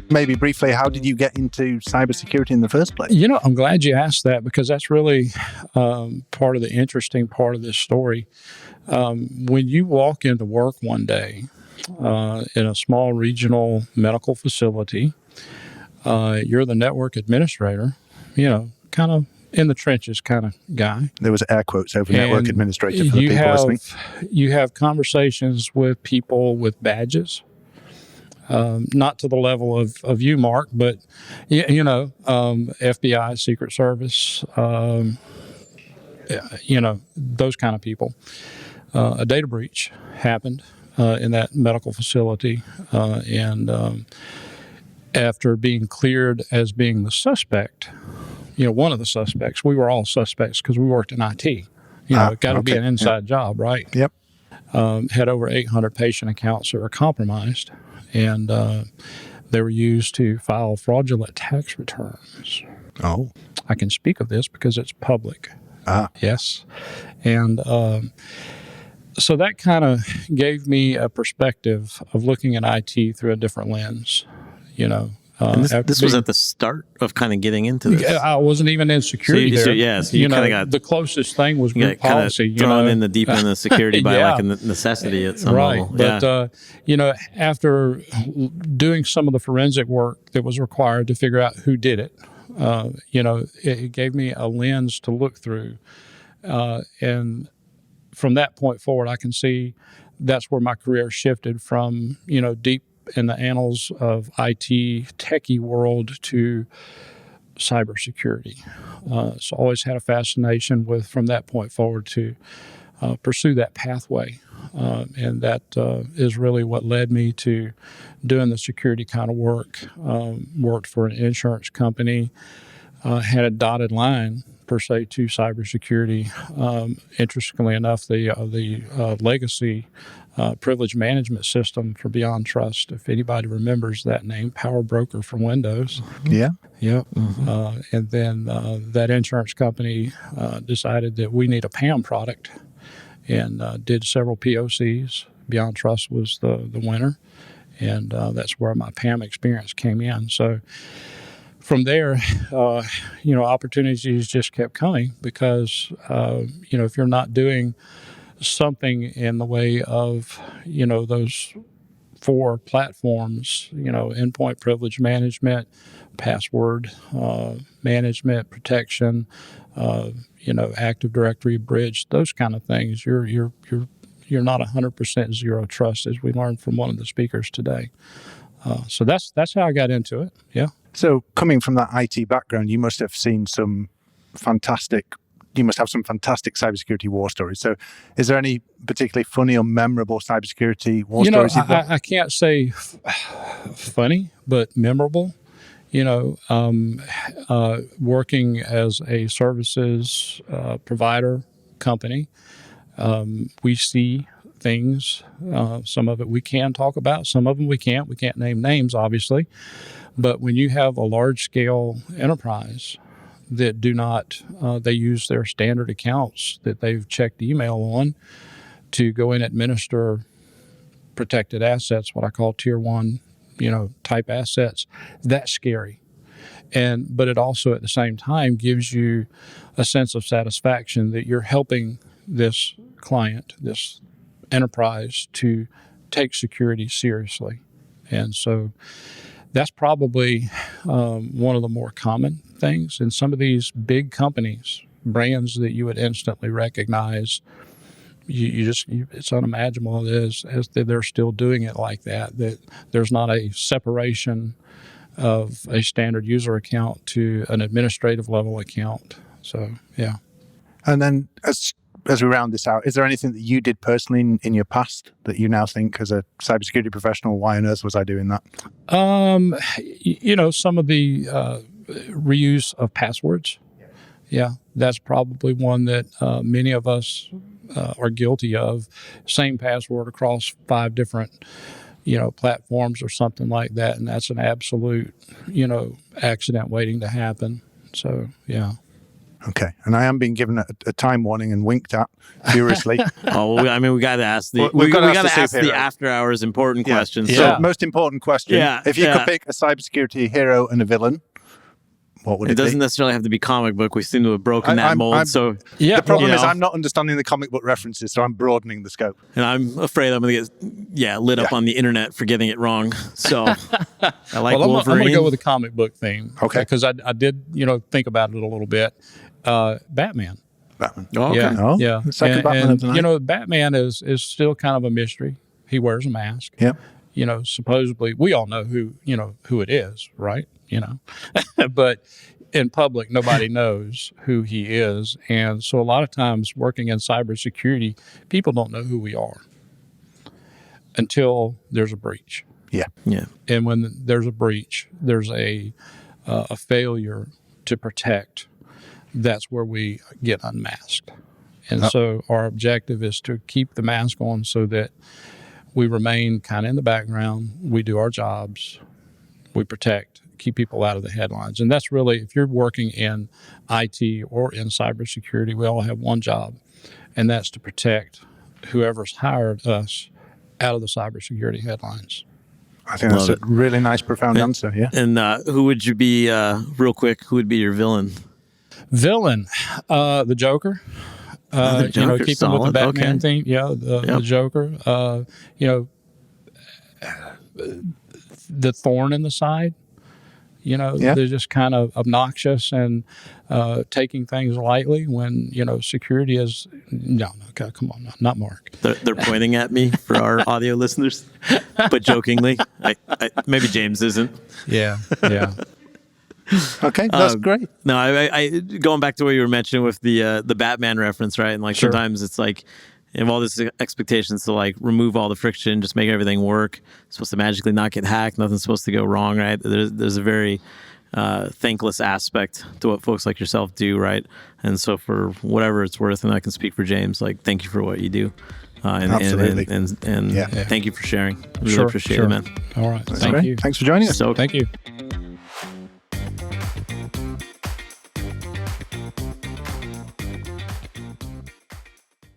Maybe briefly, how did you get into cybersecurity in the first place? I'm glad you asked that, because that's really part of the interesting part of this story. When you walk into work one day in a small regional medical facility, you're the network administrator, kind of in the trenches kind of guy. There was air quotes over network administrator for the people listening. You have conversations with people with badges, not to the level of you, Mark, but, FBI, Secret Service, those kind of people. A data breach happened in that medical facility, and after being cleared as being the suspect, one of the suspects, we were all suspects because we worked in IT. It got to be an inside job, right? Yep. Had over 800 patient accounts that were compromised, and they were used to file fraudulent tax returns. Oh. I can speak of this because it's public. Yes. And so that kind of gave me a perspective of looking at IT through a different lens, And this was at the start of kind of getting into this. I wasn't even in security there. So you kind of got... The closest thing was group policy. Thrown in the deep end of security by like a necessity at some level. But, after doing some of the forensic work that was required to figure out who did it, it gave me a lens to look through. And from that point forward, I can see that's where my career shifted from, deep in the annals of IT techie world to cybersecurity. So always had a fascination from that point forward to pursue that pathway. And that is really what led me to doing the security kind of work. Worked for an insurance company, had a dotted line per se to cybersecurity. Interestingly enough, the legacy privilege management system for Beyond Trust, if anybody remembers that name, Power Broker for Windows. Yeah. Yeah. Mm-hmm. And then that insurance company decided that we need a PAM product, and did several POCs. Beyond Trust was the winner, and that's where my PAM experience came in. So from there, opportunities just kept coming because, if you're not doing something in the way of, those 4 platforms, endpoint privilege management, password management, protection, Active Directory, bridge, those kind of things, you're not 100% zero trust, as we learned from one of the speakers today. So that's how I got into it. Yeah. So coming from that IT background, you must have seen some fantastic cybersecurity war stories. So is there any particularly funny or memorable cybersecurity war stories you've got? I can't say funny, but memorable. Working as a services provider company, we see things. Some of it we can talk about, some of them we can't. We can't name names, obviously. But when you have a large-scale enterprise that do not, they use their standard accounts that they've checked email on to go in and administer protected assets, what I call tier 1, type assets. That's scary. But it also at the same time gives you a sense of satisfaction that you're helping this client, this enterprise, to take security seriously. And so that's probably one of the more common things. In some of these big companies, brands that you would instantly recognize, it's unimaginable as that they're still doing it like that, that there's not a separation of a standard user account to an administrative level account. So, yeah. And then as we round this out, is there anything that you did personally in your past that you now think, as a cybersecurity professional, why on earth was I doing that? Some of the reuse of passwords. Yeah, that's probably one that many of us are guilty of. Same password across 5 different, platforms or something like that. And that's an absolute, accident waiting to happen. So, yeah. Okay, and I am being given a time warning and winked at furiously. I mean, we got to ask the We've got to ask the after hours important questions. So, most important question: if you could pick a cybersecurity hero and a villain, what would it be? It doesn't necessarily have to be comic book. We seem to have broken that mold. The problem is I'm not understanding the comic book references, so I'm broadening the scope. And I'm afraid I'm going to get lit up on the internet for getting it wrong. So I like Wolverine. I'm going to go with the comic book theme. Okay. Because I did, think about it a little bit. Batman. Batman. Oh, okay. Yeah. The second Batman of the night. Batman is still kind of a mystery. He wears a mask. Yeah. Supposedly we all know who it is, right? But in public, nobody knows who he is. And so a lot of times working in cybersecurity, people don't know who we are until there's a breach. Yeah. Yeah. And when there's a breach, there's a failure to protect. That's where we get unmasked. And so our objective is to keep the mask on so that we remain kind of in the background. We do our jobs. We protect, keep people out of the headlines. And that's really, if you're working in IT or in cybersecurity, we all have one job, and that's to protect whoever's hired us out of the cybersecurity headlines. I think that's a really nice, profound answer. Yeah. And who would you be, real quick, who would be your villain? Villain, the Joker. Keeping with the Batman theme. Yeah, the Joker. The thorn in the side. They're just kind of obnoxious and taking things lightly when, security is, come on, not Mark. They're pointing at me for our audio listeners, but jokingly. Maybe James isn't. Yeah. Okay, that's great. No, I going back to what you were mentioning with the Batman reference, right? And sometimes it's like, you have all these expectations to remove all the friction, just make everything work. It's supposed to magically not get hacked. Nothing's supposed to go wrong, right? There's a very thankless aspect to what folks like yourself do, right? And so for whatever it's worth, and I can speak for James, thank you for what you do. Absolutely. And thank you for sharing. Really appreciate it, man. All right. Thank you. Thanks for joining us. Thank you.